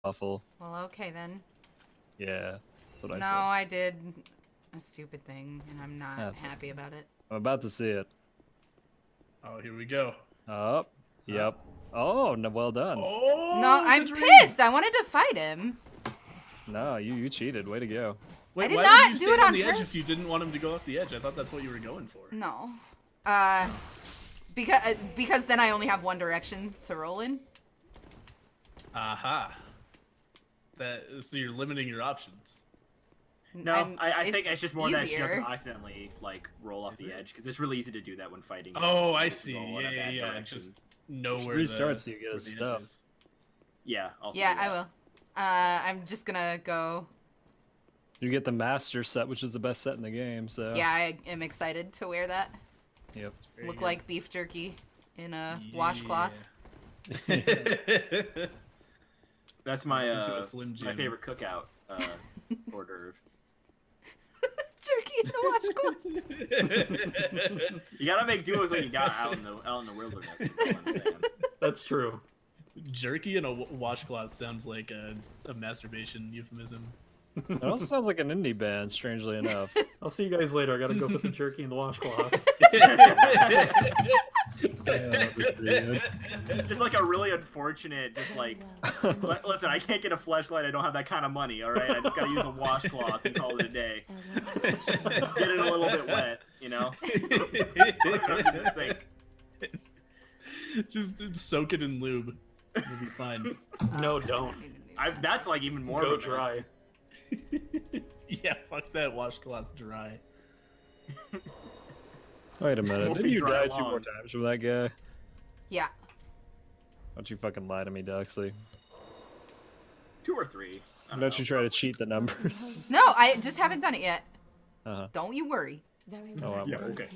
awful. Well, okay then. Yeah, that's what I No, said. I did a stupid thing, and I'm not That's happy about it. I'm about to see it. Oh, here we go. Oh, yep. Oh, no, well done. Oh, No, I'm the dream. pissed. I wanted to fight him. No, you cheated. Way to go. Wait, I did why not did you do stay it on on the edge purpose. if you didn't want him to go off the edge? I thought that's what you were going for. No. Because then I only have one direction to roll in. Aha. So you're limiting your options. No, I think it's just more that she easier. doesn't accidentally like roll off the edge because it's really easy to do that when fighting. Oh, I Like, see. roll in a bad Yeah. direction. Just know Just where restart the, so you get where his the stuff. edge is. Yeah. Also Yeah, do that. I will. I'm just gonna go. You get the master set, which is the best set in the game. So Yeah, I am excited to wear that. Yep. Very Look good. like beef jerky in a washcloth. That's my Into a Slim my Jim. favorite cookout hors d'oeuvre. Jerky in a washcloth. You gotta make do with what you got out in the wilderness. Is what I'm saying. That's true. Jerky in a washcloth sounds like a masturbation euphemism. It also sounds like an indie band, strangely enough. I'll see you guys later. I gotta go put the jerky in the washcloth. Just like a really unfortunate, just like, listen, I can't get a fleshlight. I don't have that kind of money. All right, I just gotta use a washcloth and call it a day. Get it a little bit wet, you know. Just think. Just soak it in lube. You'll be fine. No, don't. That's like even more. Go of a dry. Yeah, fuck that washcloth dry. Wait a minute. Won't Didn't be you dry die 2 more long. times from that guy? Yeah. Don't you fucking lie to me, Doxy. 2 or 3. I Don't don't you know. try to cheat the numbers? No, I just haven't done it yet. Uh-huh. Don't you worry. Oh, I'm Yeah, worried. okay.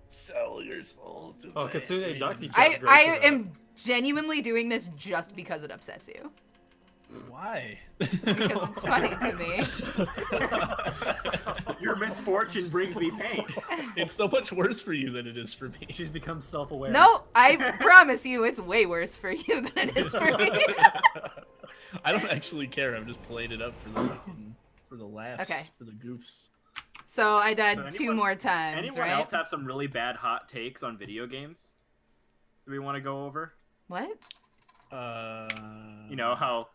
Sell your soul to Oh, the Katsune enemy. Doxy. I am genuinely doing this just because it upsets you. Why? Because it's funny to me. Your misfortune brings me pain. It's so much worse for you than it is for me. She's become self-aware. No, I promise you it's way worse for you than it is for me. I don't actually care. I'm just playing it up for the laughs, Okay. for the goofs. So I died So 2 anyone- more times, Anyone right? else have some really bad hot takes on video games? Do we want to go over? What? You know how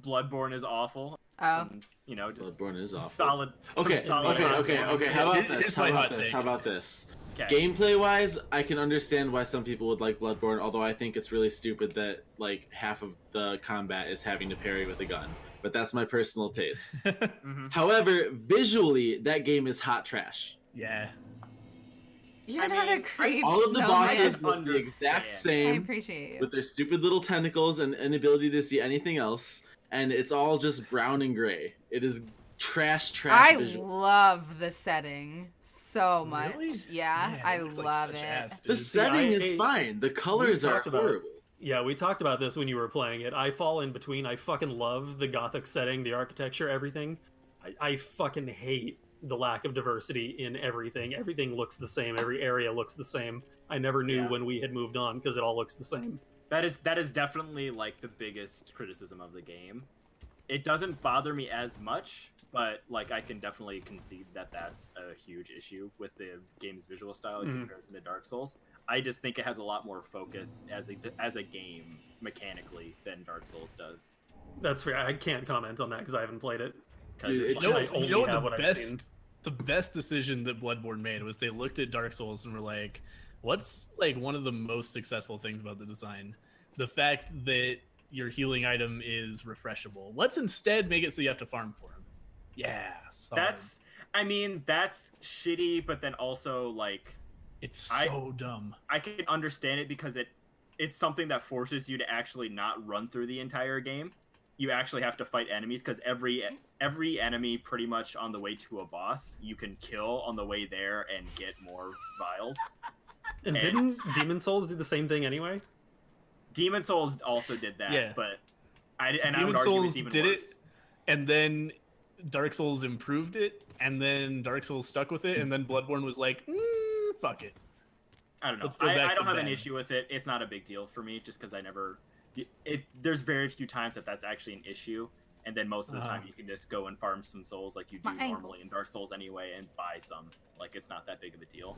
Bloodborne is awful. Oh. And, you know, just Bloodborne is awful. solid. some Okay, solid okay. How about Here's this? my How about hot this? take. How about this? Okay. Gameplay-wise, I can understand why some people would like Bloodborne, although I think it's really stupid that like half of the combat is having to parry with a gun. But that's my personal taste. Mhm. However, visually, that game is hot trash. Yeah. You're I not mean, a creep. All of the snowman. bosses I look the exact understand. I same, appreciate you. with their stupid little tentacles and inability to see anything else, and it's all just brown and gray. It is trash I visual. love the setting so much. Really? Yeah, Man, I it looks like love such it. ass, The dude. setting is I- fine. The colors are talked about it. horrible. Yeah, we talked about this when you were playing it. I fall in between. I fucking love the Gothic setting, the architecture, everything. I fucking hate the lack of diversity in everything. Everything looks the same. Every area looks the same. I never knew Yeah. when we had moved on because it all looks the same. That is definitely like the biggest criticism of the game. It doesn't bother me as much, but like I can definitely concede that that's a huge issue with the game's visual style in Mhm. comparison to Dark Souls. I just think it has a lot more focus as a game mechanically than Dark Souls does. That's fair. I can't comment on that because I haven't played it. 'Cause Dude, it's it like- You know, I only you know what have the what I've best, seen. the best decision that Bloodborne made was they looked at Dark Souls and were like, "What's like one of the most successful things about the design? The fact that your healing item is refreshable. Let's instead make it so you have to farm for him." Yeah, solid. I mean, that's shitty, but then also like it's so dumb. I can understand it because it's something that forces you to actually not run through the entire game. You actually have to fight enemies because every enemy pretty much on the way to a boss you can kill on the way there and get more vials. And didn't Demon Souls do the same thing anyway? Demon Souls also did that, Yeah. but I would Demon argue Souls it's even did worse. it, and then Dark Souls improved it, and then Dark Souls stuck with it, and then Bloodborne was like, fuck it. I don't know. Let's go back I don't to have an bad. issue with it. It's not a big deal for me just because I never there's very few times that's actually an issue, and then most of the time you can just go and farm some souls like you do My normally in ankles. Dark Souls anyway, and buy some. Like it's not that big of a deal.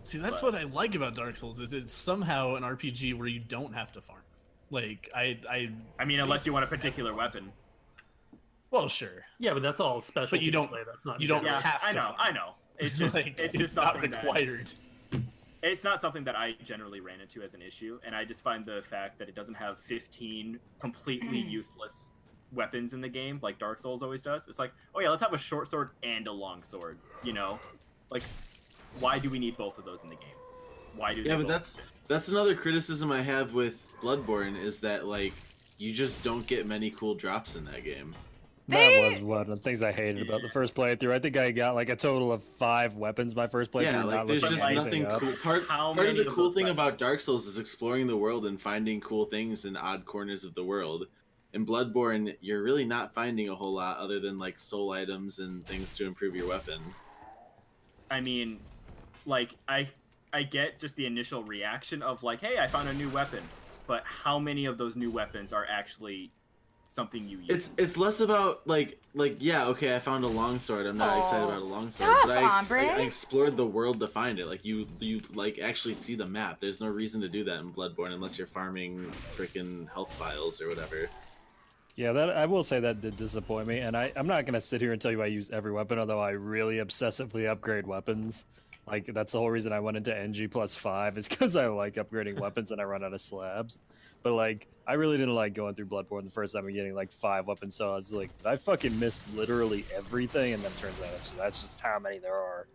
See, that's But- what I like about Dark Souls is it's somehow an RPG where you don't have to farm. Like I I mean, unless you want a particular weapon. well, sure. Yeah, but that's all special. you don't- play. That's not. you don't general. Yeah, have to farm. I know. It's just like, it's just not something that required. it's not something that I generally ran into as an issue, and I just find the fact that it doesn't have 15 completely useless weapons in the game like Dark Souls always does. It's like, oh yeah, let's have a short sword and a long sword. You know, like why do we need both of those in the game? Why do Yeah, they but both exist? that's another criticism I have with Bloodborne is that like you just don't get many cool drops in that game. That was one of the things I hated about the first playthrough. I think I got like a total of 5 weapons my first playthrough. Yeah, like not there's looking just anything nothing up. cool. Part How of many the of cool those thing about weapons? Dark Souls is exploring the world and finding cool things in odd corners of the world. In Bloodborne, you're really not finding a whole lot other than like soul items and things to improve your weapon. I mean, like I get just the initial reaction of like, hey, I found a new weapon, but how many of those new weapons are actually something you use? It's less about like yeah, okay, I found a longsword. I'm not excited about a longsword, stop, but Ombre. I explored the world to find it. Like you like actually see the map. There's no reason to do that in Bloodborne unless you're farming freaking health vials or whatever. Yeah, that I will say that did disappoint me, and I'm not gonna sit here and tell you I use every weapon, although I really obsessively upgrade weapons. Like that's the whole reason I went into NG plus 5 is because I like upgrading weapons and I run out of slabs. But like I really didn't like going through Bloodborne the first time and getting like 5 weapons, so I was like, did I fucking miss literally everything? And then turns out so that's just how many there are.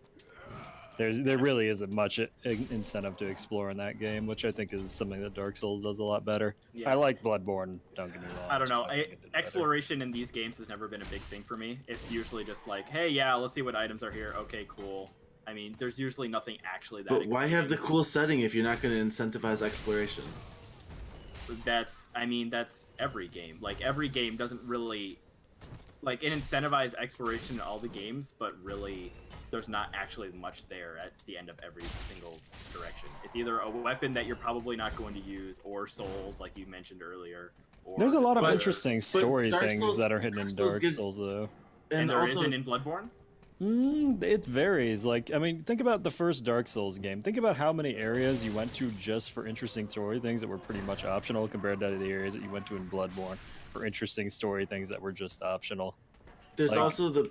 There really isn't much incentive to explore in that game, which I think is something that Dark Souls does a lot better. Yeah. I like Bloodborne, don't get me wrong. I don't know. just think it did better. Exploration in these games has never been a big thing for me. It's usually just like, hey, yeah, let's see what items are here. Okay, cool. I mean, there's usually nothing actually that. But why have the exciting. cool setting if you're not going to incentivize exploration? That's every game. Like every game doesn't really, like it incentivizes exploration in all the games, but really, there's not actually much there at the end of every single direction. It's either a weapon that you're probably not going to use, or souls, like you mentioned earlier. Or There's a lot of But- interesting story Dark things Souls- that are hidden in Dark Souls Dark gives- Souls, though. and there also, not in Bloodborne. It varies. Like, I mean, think about the first Dark Souls game. Think about how many areas you went to just for interesting story things that were pretty much optional compared to the areas that you went to in Bloodborne for interesting story things that were just optional. there's like- also the.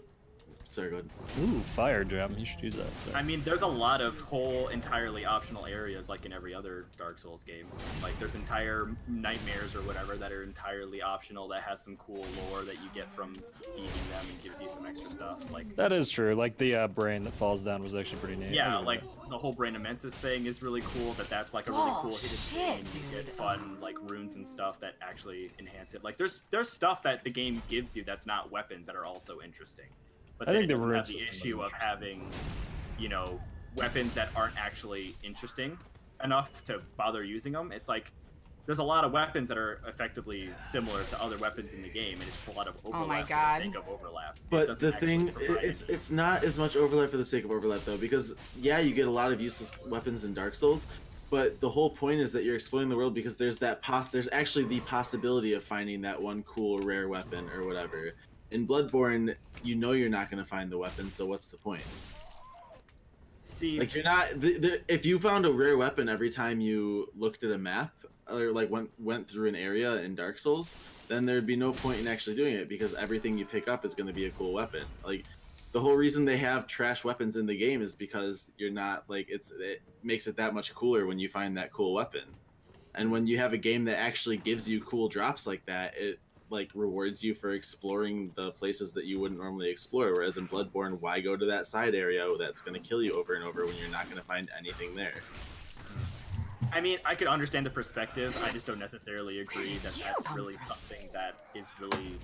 Sorry, go ahead. Ooh, fire gem. You should use that. I Sorry. mean, there's a lot of whole entirely optional areas, like in every other Dark Souls game. Like there's entire nightmares or whatever that are entirely optional that has some cool lore that you get from beating them and gives you some extra stuff. Like That is true. Like the brain that falls down was actually pretty neat. yeah, I'll give like it the whole Brain Immensis thing is really cool. That's like a really Oh, cool hidden shit, thing. You dude. get fun like runes and stuff that actually enhance it. Like there's stuff that the game gives you that's not weapons that are also interesting. But I then think it the doesn't rune have the system is issue of interesting. having, you know, weapons that aren't actually interesting enough to bother using them. It's like there's a lot of weapons that are effectively similar to other weapons in the game, and it's just a lot of overlap my for God. the sake of overlap. It But doesn't the actually thing, provide it's not as much overlap for the sake of overlap though, because yeah, you get a lot of useless weapons in Dark Souls, but the whole point is that you're exploring the world because there's there's actually the possibility of finding that one cool rare weapon or whatever. In Bloodborne, you know you're not going to find the weapon, so what's the point? See, Like you're not. If you found a rare weapon every time you looked at a map or like went through an area in Dark Souls, then there'd be no point in actually doing it because everything you pick up is going to be a cool weapon. Like the whole reason they have trash weapons in the game is because you're not like it makes it that much cooler when you find that cool weapon. And when you have a game that actually gives you cool drops like that, it like rewards you for exploring the places that you wouldn't normally explore. Whereas in Bloodborne, why go to that side area that's going to kill you over and over when you're not going to find anything there? I mean, I could understand the perspective. I just don't necessarily agree that that's really something that is really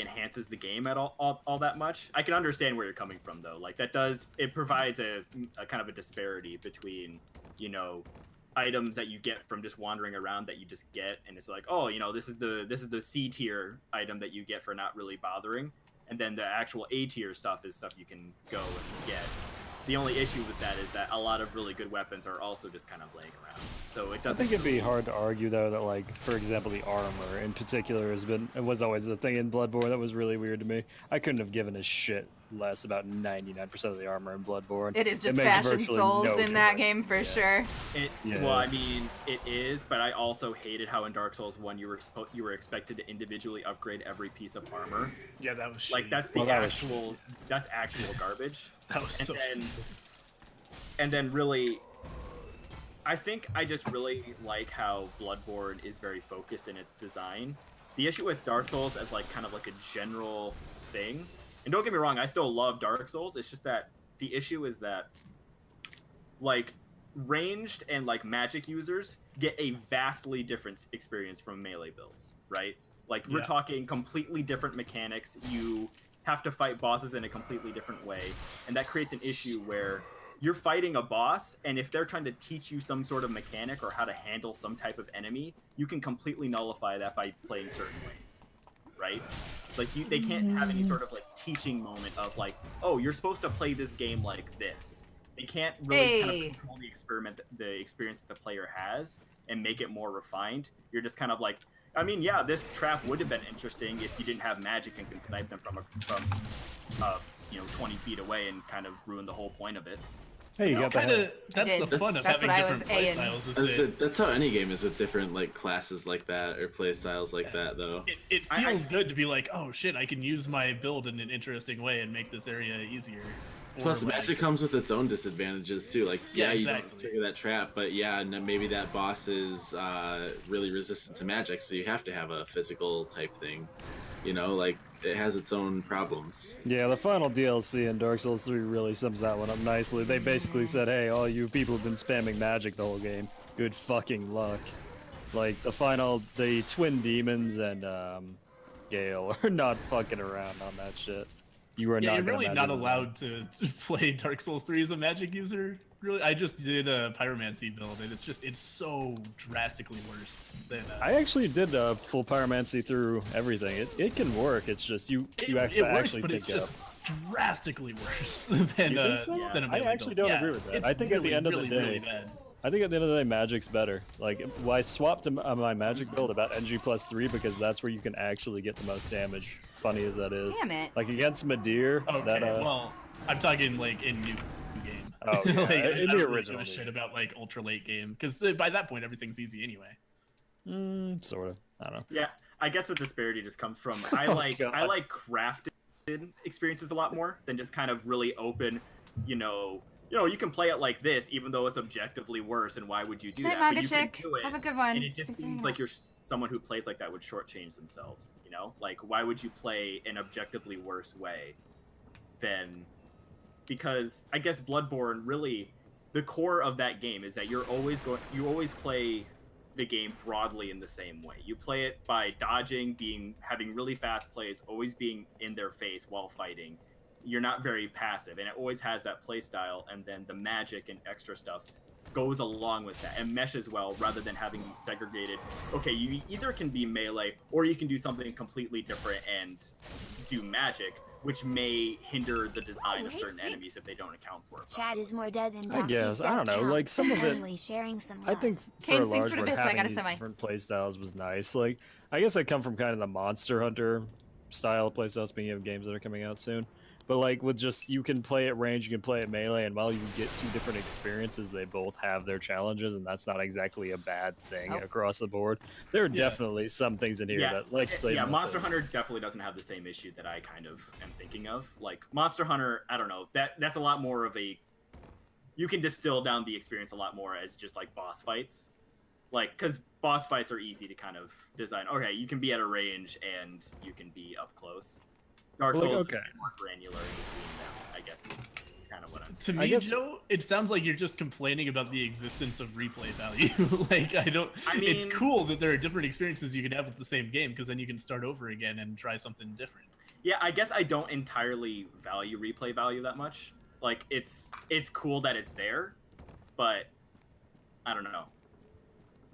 enhances the game at all that much. I can understand where you're coming from though. Like it provides a kind of a disparity between, you know, items that you get from just wandering around that you just get, and it's like, oh, you know, this is the C tier item that you get for not really bothering, and then the actual A tier stuff is stuff you can go and get. The only issue with that is that a lot of really good weapons are also just kind of laying around. So it I doesn't. think it'd be hard to argue though that like, for example, the armor in particular was always a thing in Bloodborne that was really weird to me. I couldn't have given a shit less about 99% of the armor in Bloodborne. It is just makes fashion virtually souls no in that difference. game for Yeah. sure. Yeah. Well, I mean, it is, but I also hated how in Dark Souls 1 you were expected to individually upgrade every piece of armor. Yeah, that was Like shitty. that's the Well, that was actual that's actual garbage. That was so stupid. And then really, I think I just really like how Bloodborne is very focused in its design. The issue with Dark Souls as like kind of like a general thing, and don't get me wrong, I still love Dark Souls. It's just that the issue is that like ranged and like magic users get a vastly different experience from melee builds, right? Like we're Yeah. talking completely different mechanics. You have to fight bosses in a completely different way, and that creates an issue where you're fighting a boss, and if they're trying to teach you some sort of mechanic or how to handle some type of enemy, you can completely nullify that by playing certain ways, right? Like they can't have any sort of like teaching moment of like, oh, you're supposed to play this game like this. They can't really kind Hey. of control the experience that the player has and make it more refined. You're just kind of like, I mean, yeah, this trap would have been interesting if you didn't have magic and can snipe them from 20 feet away and kind of ruin the whole point of it. Hey, you got Kind the of that's did. the fun of That's having what I was different saying. playstyles. Is That's, that that's how any game is with different like classes like that or play styles like that, though. it I- feels good to be like, oh shit, I can use my build in an interesting way and make this area easier. Plus, Or, like, magic comes with its own disadvantages too. Like, Yeah, you don't exactly. trigger that trap, but yeah, maybe that boss is really resistant to magic, so you have to have a physical type thing. You know, like it has its own problems. Yeah, the final DLC in Dark Souls 3 really sums that one up nicely. They basically said, hey, all you people have been spamming magic the whole game. Good fucking luck. Like, the twin demons and Gale are not fucking around on that shit. You are Yeah, not you're gonna really magic not them allowed to play Dark Souls 3 as a magic user. Really, I just did a pyromancy build, and it's so drastically worse than. I actually did full pyromancy through everything. It can work. It's just you have to it works, actually but think it's just up. drastically worse than You think so? than a I melee actually build. don't Yeah, agree with that. it's I think at the really, end of the really, day- really bad. I think at the end of the day, Magic's better. Like, I swapped to my Magic build about NG+3 because that's where you can actually get the most damage. Funny as that is. Damn it. Like against Madeir, Okay, that well, I'm talking like in new game. Oh, yeah, Like, I in don't the really give original a shit game. about like ultra late game because by that point everything's easy anyway. Sort of. I don't know. Yeah, I guess the disparity just comes from I Oh, like God. crafted experiences a lot more than just kind of really open, you you can play it like this even though it's objectively worse, and why would you do Night, that? Maga But you can chick. do it, Have a good one. and it just Thanks for seems hanging like out. you're someone who plays like that would shortchange themselves, you know? Like, why would you play an objectively worse way than... Because I guess Bloodborne really... The core of that game is that you always play the game broadly in the same way. You play it by dodging, having really fast plays, always being in their face while fighting. You're not very passive, and it always has that play style, and then the magic and extra stuff goes along with that and meshes well, rather than having these segregated, okay, you either can be melee or you can do something completely different and do magic, which may hinder the design of hey, certain Fink. enemies if they don't account for it Chat properly. is more dead than I Doxy's guess. I death don't know, count. like, some of it- Finally sharing some I love. think for Kane, a thanks large for the one, bits, I got having a these semi. different playstyles was nice. Like, I guess I come from kind of the Monster Hunter style of playstyles, speaking of games that are coming out soon. But like with just, you can play at range, you can play at melee, and while you get two different experiences, they both have their challenges, and that's not exactly a bad thing Nope. across the board. There are Yeah. definitely some things in here that, like, say, yeah, Monster Hunter definitely doesn't have the same issue that I kind of am thinking of. Like Monster Hunter, I don't know, that's a lot more of a, you can distill down the experience a lot more as just like boss fights, like, because boss fights are easy to kind of design. Okay, you can be at a range and you can be up close. Dark Well, Souls like, is a okay. bit more granular in between them, I guess is kind of what I'm To saying. me, guess- Joe, it sounds like you're just complaining about the existence of replay value. Like, I mean- it's cool that there are different experiences you can have with the same game because then you can start over again and try something different. Yeah, I guess I don't entirely value replay value that much. Like, it's cool that it's there, but I don't know.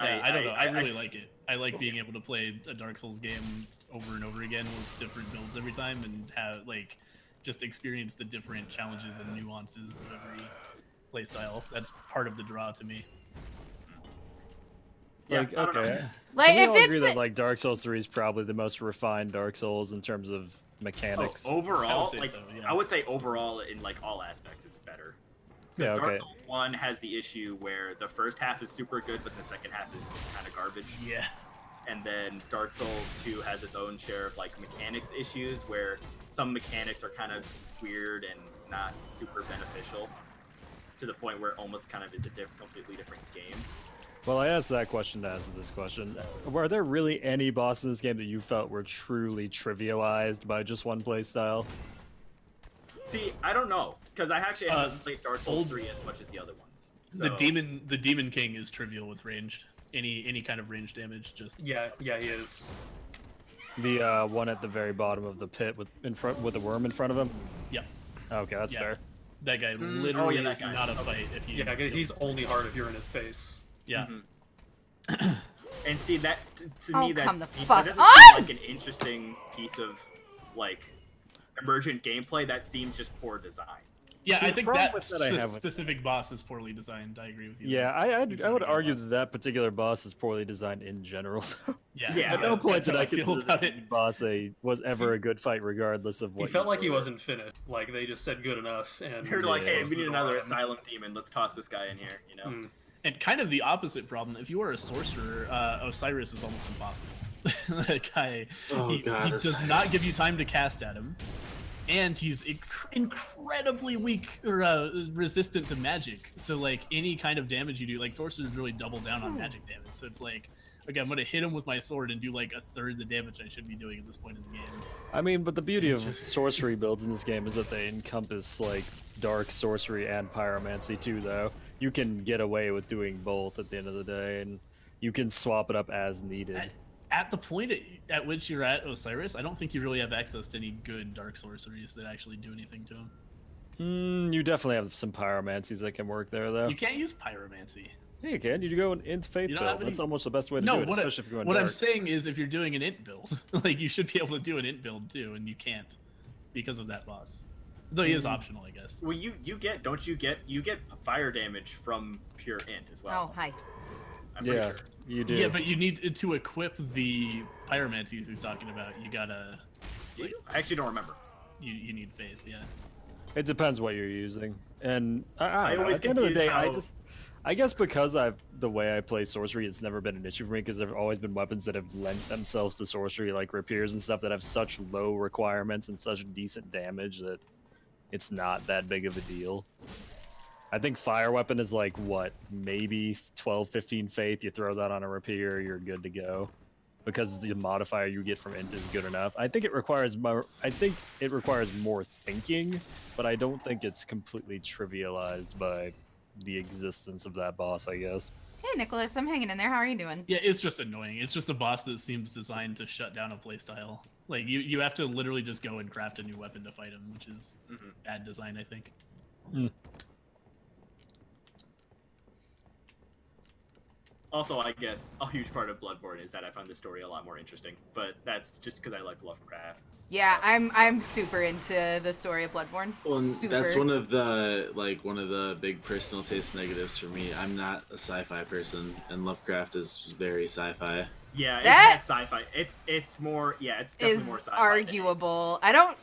Yeah, I don't know. I really like it. I like being able to play a Dark Souls game over and over again with different builds every time and have, like, just experience the different challenges and nuances of every playstyle. That's part of the draw to me. Like, I don't know. okay. Like, Can we if all agree it's- that like Dark Souls 3 is probably the most refined Dark Souls in terms of mechanics? Overall, say like so, yeah. I would say overall in like all aspects, it's better. Yeah, Dark okay. Souls 1 has the issue where the first half is super good, but the second half is kind of garbage. Yeah. And then Dark Souls 2 has its own share of like mechanics issues where some mechanics are kind of weird and not super beneficial to the point where it almost kind of is a completely different game. Well, I asked that question to answer this question. Were there really any bosses in this game that you felt were truly trivialized by just one playstyle? See, I don't know because I actually haven't played Dark Souls old- 3 as much as the other ones. So, The demon king is trivial with ranged. Any kind of ranged damage just Yeah, he is. The one at the very bottom of the pit with the worm in front of him. Yep. Okay, that's Yeah. fair. That guy Mm, literally oh, yeah, that is guy. not a fight if you Yeah, he's only hard if you're in his face. yeah. Mhm. And see that to Oh, me come that's the that fuck doesn't on! seem like an interesting piece of like emergent gameplay. That seems just poor design. Yeah, See, I the think problem that with that I have with- specific boss is poorly designed. I agree with you. Yeah, I would Usually argue boss. that that particular boss is poorly designed in general. Yeah, Yeah, At no point that's did how I feel consider about that it. any boss was ever a good fight, regardless of He what. felt you like he were. wasn't finished. Like they just said good enough, and They're like, hey, Yeah. we need another Close the door on him. asylum demon. Let's toss this guy in here. You know. Mm. And kind of the opposite problem. If you are a sorcerer, Osiris is almost impossible. That guy, Oh, he God, does Osiris. not give you time to cast at him, and he's incredibly weak or resistant to magic. So like any kind of damage you do, like sorcerers really double down on magic damage. So it's like, okay, I'm gonna hit him with my sword and do like a third the damage I should be doing at this point in the game. I mean, but the beauty of sorcery builds in this game is that they encompass like dark sorcery and pyromancy too. Though you can get away with doing both at the end of the day, and you can swap it up as needed. At the point at which you're at Osiris, I don't think you really have access to any good dark sorceries that actually do anything to him. You definitely have some pyromancies that can work there, though. You can't use pyromancy. Yeah, you can. You go in Faith You don't build. have any- That's almost the best way to No, do it, what, especially if you're going what dark. I'm saying is if you're doing an int build, like you should be able to do an int build too, and you can't because of that boss. Though he is optional, I guess. Well, you get you get fire damage from pure int as well. Oh, hi. I'm pretty Yeah, sure. you do. Yeah, but you need to equip the pyromancies he's talking about. You gotta, I actually don't remember. you need faith, yeah. It depends what you're using, and I I don't know, always at the end of the confuse day, how- I guess because the way I play sorcery, it's never been an issue for me because there've always been weapons that have lent themselves to sorcery, like rapiers and stuff that have such low requirements and such decent damage that it's not that big of a deal. I think fire weapon is like what, maybe 12, 15 faith. You throw that on a rapier, you're good to go. Because the modifier you get from int is good enough. I think it requires more. I think it requires more thinking, but I don't think it's completely trivialized by the existence of that boss, I guess. Hey, Nicholas, I'm hanging in there. How are you doing? Yeah, it's just annoying. It's just a boss that seems designed to shut down a playstyle. Like you have to literally just go and craft a new weapon to fight him, which is bad design, I think. Also, I guess a huge part of Bloodborne is that I found the story a lot more interesting, but that's just because I like Lovecraft. Yeah, I'm super into the story of Bloodborne. Well, and super. that's one of the big personal taste negatives for me. I'm not a sci-fi person, and Lovecraft is very sci-fi. Yeah, it That has sci-fi. It's more. Yeah, it's definitely Is more sci-fi. arguable. I don't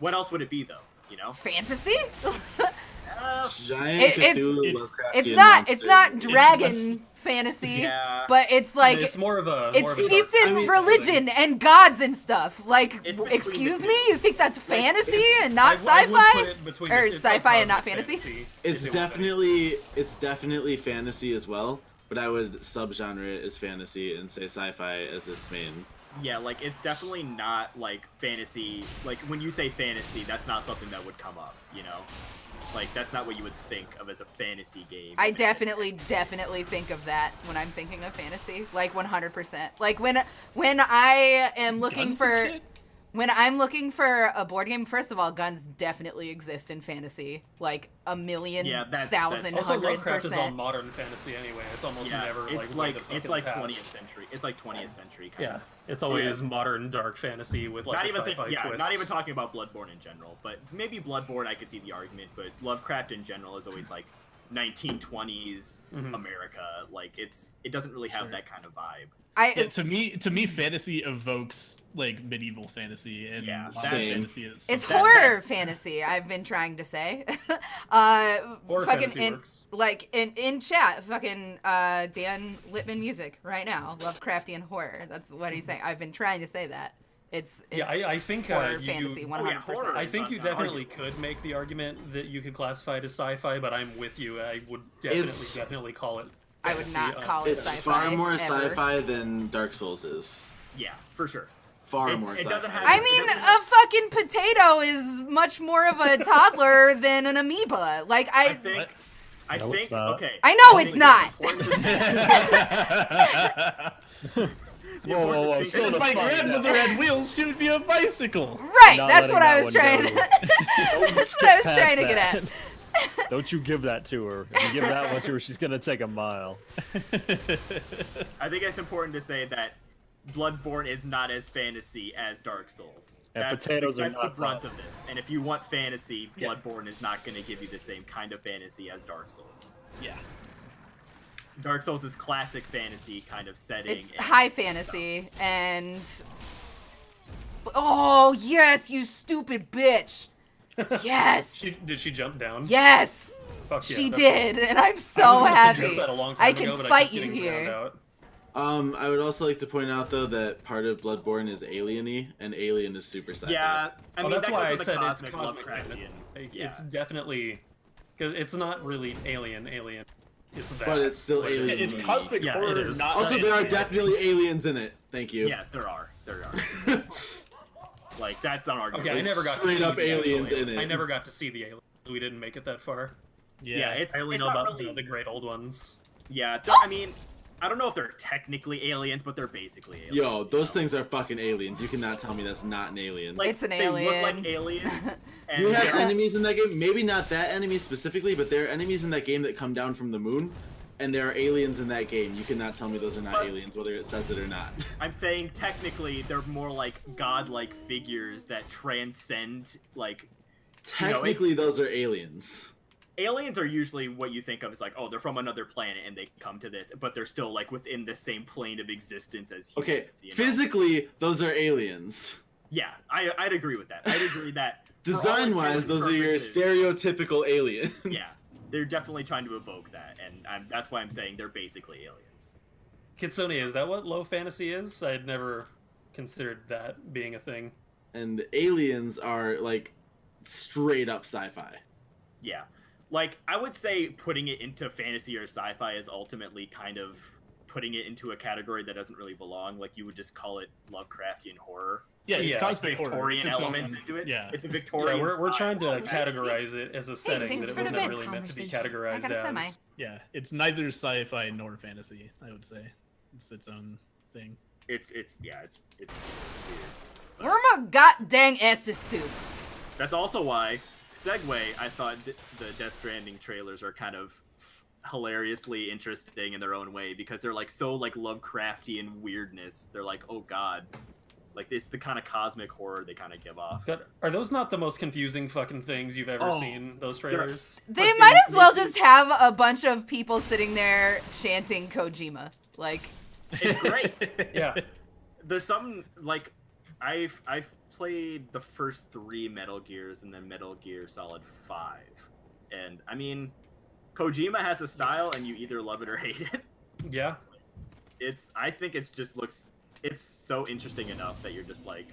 What else would it be though? You know. fantasy. Giant Cthulhu, it's Lovecraftian It's monster. not dragon less- fantasy, Yeah. but it's like it's more of a. it's more of a steeped dark in I mean- religion and gods and stuff. Like, It's between excuse the me, two. you think that's Like, fantasy it's- and not I would put sci-fi? it between Or it's sci-fi and cosmic not fantasy? It's if you want it's definitely fantasy as well, but I would subgenre it as fantasy and say sci-fi as its main. Yeah, like it's definitely not like fantasy. Like when you say fantasy, that's not something that would come up. You know, like that's not what you would think of as a fantasy game. I definitely think of that when I'm thinking of fantasy, like 100%. Like when I am looking Guns and for shit? When I'm looking for a board game, first of all, guns definitely exist in fantasy, like a million, Yeah, that's- thousand, Also, hundred Lovecraft is all percent. modern fantasy anyway. It's almost never it's like it's like 20th century. It's like 20th century kind Yeah, of. it's always modern dark fantasy with like Not a even sci-fi twist. not even talking about Bloodborne in general, but maybe Bloodborne I could see the argument, but Lovecraft in general is always like 1920s America. Like it doesn't really have that kind of vibe. Yeah, to me, fantasy evokes like medieval fantasy, and fantasy is. It's horror fantasy. I've been trying to say. Horror fucking fantasy works. like in chat, fucking Dan Littman music right now. Lovecraftian horror. That's what he's saying. I've been trying to say that. It's yeah, I think horror you, fantasy 100%. horror. I think you definitely could make the argument that you could classify it as sci-fi, but I'm with you. I would definitely call it. I would not fantasy, call it It's sci-fi. far more ever. sci-fi than Dark Souls is. Yeah, for sure. Far It- more it sci-fi. doesn't have- I mean, a fucking potato is much more of a toddler than an amoeba. Like I think. What? I No, think. it's not. Okay. I know I it's think not. The Whoa, important whoa, whoa, distinction- so If the my fun grandmother had wheels, she would be a bicycle. Right, Not that's letting what I that was one trying go. to. Don't That's skip what I was past trying to get that. at. Don't you give that to her. If you give that one to her, she's gonna take a mile. I think it's important to say that Bloodborne is not as fantasy as Dark Souls. And That's potatoes are that's not the brunt tough. of this. And if you want fantasy, Yeah. Bloodborne is not going to give you the same kind of fantasy as Dark Souls. Yeah. Dark Souls is classic fantasy kind of setting. It's and high fantasy and. Oh yes, you stupid bitch! Yes, Did she jump down? yes, Fuck yeah, she that's- did, and I'm I was so gonna happy. suggest that a long time I ago, can but fight keep you getting drowned here. out. I would also like to point out though that part of Bloodborne is alien-y, and alien is super sci-fi. Yeah, I mean that's that why I goes with said the it's cosmic cosmic Lovecraftian. Like, Yeah. It's definitely because it's not really alien. It's that. But it's still But alien. It's cosmic Yeah, horror, it is. not Also, there are fantasy. definitely aliens in it. Thank you. Yeah, there are. Like that's unarguable. Okay, I never got Straight to see up the actual aliens in alien. it. I never got to see the aliens. We didn't make it that far. Yeah, it's I only it's know not about really, the great old ones. Yeah, I mean, I don't know if they're technically aliens, but they're basically aliens. Yo, you those know? things are fucking aliens. You cannot tell me that's not an alien. Like, It's an they look alien. like aliens. And You have they're- enemies in that game. Maybe not that enemy specifically, but there are enemies in that game that come down from the moon, and there are aliens in that game. You cannot tell me those are not But- aliens, whether it says it or not. I'm saying technically they're more like godlike figures that transcend like Technically, those are aliens. aliens are usually what you think of as like, oh, they're from another planet and they come to this, but they're still like within the same plane of existence as humans. Okay, you know? physically, those are aliens. Yeah, I'd agree with that. I'd agree that for all Design-wise, intents those and are your purposes- stereotypical alien. Yeah, they're definitely trying to evoke that, and that's why I'm saying they're basically aliens. Kitsune, is that what low fantasy is? I'd never considered that being a thing. And aliens are like straight up sci-fi. Yeah, like I would say putting it into fantasy or sci-fi is ultimately kind of putting it into a category that doesn't really belong. Like you would just call it Lovecraftian horror. Yeah, it's Yeah, cosmic horror. Victorian It's its own- elements into it. Yeah. It's a Yeah, Victorian. we're trying to style. categorize it as a setting thanks that it for was the never mid really meant to be conversation. I categorized got a semi. as. Yeah, it's neither sci-fi nor fantasy. I would say it's its own thing. It's weird. We're my god dang Estes soup. That's also why, segue, I thought the Death Stranding trailers are kind of hilariously interesting in their own way because they're like so like Lovecraftian weirdness. They're like, oh god, like this the kind of cosmic horror they kind of give off. God, are those not the most confusing fucking things you've ever Oh, seen? Those trailers. They But might they- as well they- just have a bunch of people sitting there chanting Kojima. Like, It's great. Yeah. There's some like I've played the first 3 Metal Gears and then Metal Gear Solid 5, and I mean, Kojima has a style, and you either love it or hate it. Yeah. I think it's just looks. It's so interesting enough that you're just like,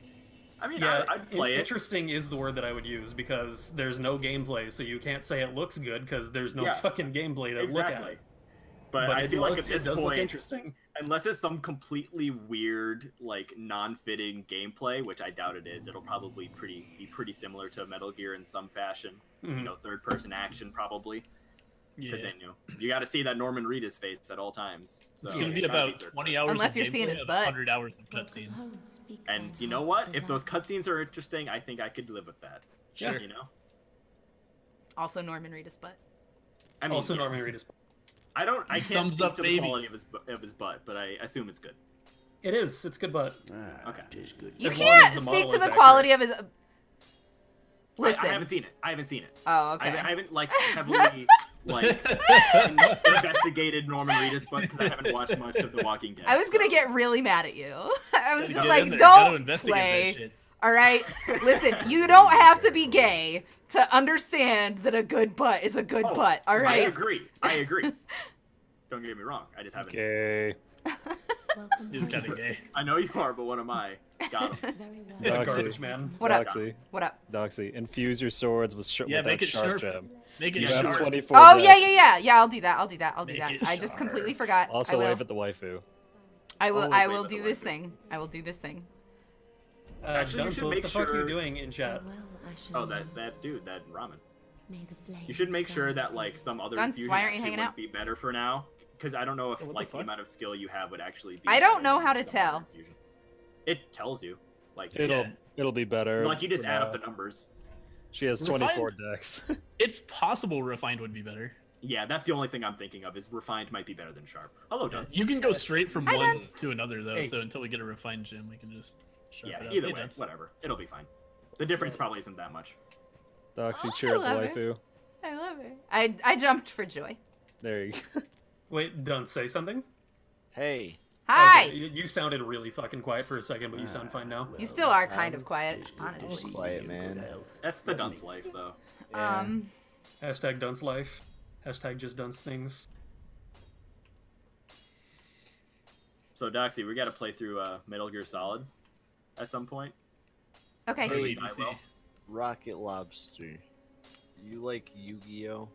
I mean, Yeah, I'd play it. Interesting is the word that I would use because there's no gameplay, so you can't say it looks good because there's no Yeah. fucking gameplay to look Exactly. at. But I it feel like look- at this it does look point, interesting. unless it's some completely weird, like non-fitting gameplay, which I doubt it is, it'll probably be pretty similar to Metal Gear in some fashion. Mhm. You know, third-person action probably. Yeah. Because you got to see that Norman Reedus face at all times. So It's gonna be gotta about third 20 person. hours. Unless of you're seeing gameplay his and butt. 100 hours of cutscenes. And you know what? If those cutscenes are interesting, I think I could live with that. Sure. You know. Also Norman Reedus butt. I mean, Also, yeah. Norman Reedus. I can't Thumbs speak up, to baby. the quality of his butt, but I assume it's good. It is. It's good butt. Okay. You As long as can't the speak model to is the quality of his. Listen. I haven't seen it. I haven't seen it. Oh, okay. I haven't like heavily like investigated Norman Reedus, but because I haven't watched much of The Walking Dead. I was gonna so- get really mad at you. I was just Get like, in there, gotta don't investigate that play. shit. All right, listen. You don't have to be gay to understand that a good butt is a good Oh, butt. All I right. agree. Don't get me wrong. I just haven't. Okay. He's kind of gay. I know you are, but what am I? Got him. Yeah, Doxy. garbage man. What up? Doxy. What up? Doxy. Infuse your swords with, Yeah, with make that it sharp sharp. gem. Make it You Yeah, have sharp. 24 Oh yeah, dex. yeah. I'll do that. I'll do that. Make it I just sharp. completely forgot. Also I will. wave at the waifu. I will. Always I wave will at the do this waifu. thing. I will do this thing. Actually, you Dunce, should what make the fuck are you sure- doing in chat? Oh, that dude, that ramen. You should make sure that like some other Dunce, infusion why aren't you actually hanging would out? be better for now. Because I don't know if What the like the fuck? amount of skill you have would actually be. I don't better know than how to some tell. other infusion. It tells you. Like It'll be better. like you just for add up now. the numbers. She has Refined- 24 dex. It's possible refined would be better. Yeah, that's the only thing I'm thinking of is refined might be better than sharp. Hello, Dunce. You can go straight from Hi, one Dunce. to another though. Hey. So until we get a refined gem, we can just. Sharp Yeah, it up. either Hey, way, Dunce. whatever. It'll be fine. The difference probably isn't that much. Doxy, Oh, cheer up the I love it. waifu. I love it. I jumped for joy. There you go. Wait, Dunce, say something. Hey. Hi. Okay, you sounded really fucking quiet for a second, but you sound fine now. You still are kind of quiet, honestly. Quiet, man. That's the Dunce life, though. Hashtag Dunce life. Hashtag just Dunce things. So, Doxy, we got to play through Metal Gear Solid at some point. Okay. Or at least I DDC. will. Rocket Lobster. You like Yu-Gi-Oh?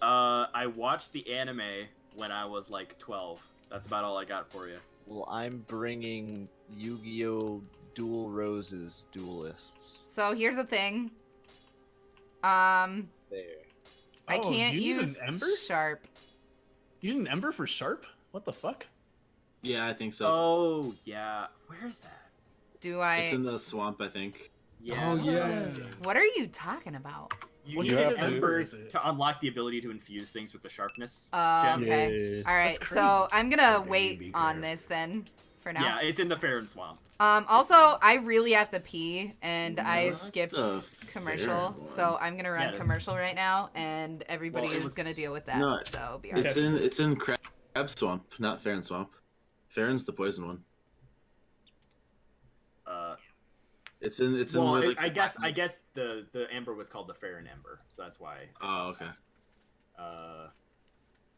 I watched the anime when I was like 12. That's about all I got for you. Well, I'm bringing Yu-Gi-Oh! Dual Roses Duelists. So here's the thing. There. I Oh, can't you need an use ember? sharp. You need an ember for sharp? What the fuck? Yeah, I think so. Oh, yeah. Where's that? Do I? It's in the swamp, I think. Yeah. Oh, yeah. What are you talking about? You What need do you an have to- ember Is it? to unlock the ability to infuse things with the sharpness. Okay. gem. Yeah. All right. That's So I'm gonna Okay, wait be on careful. this then. For now. Yeah, it's in the Fair and Swamp. Also, I really have to pee, and I What skipped the commercial, fair so one? I'm gonna Yeah, run it is. commercial right now, and everybody Well, it is was- gonna deal with that. No, So be right. It's in Crab Swamp, not Farron Swamp. Farron's the poison one. It's in Well, where, like, I the guess the Ember was called the Fair and Ember, so that's why. Oh, okay.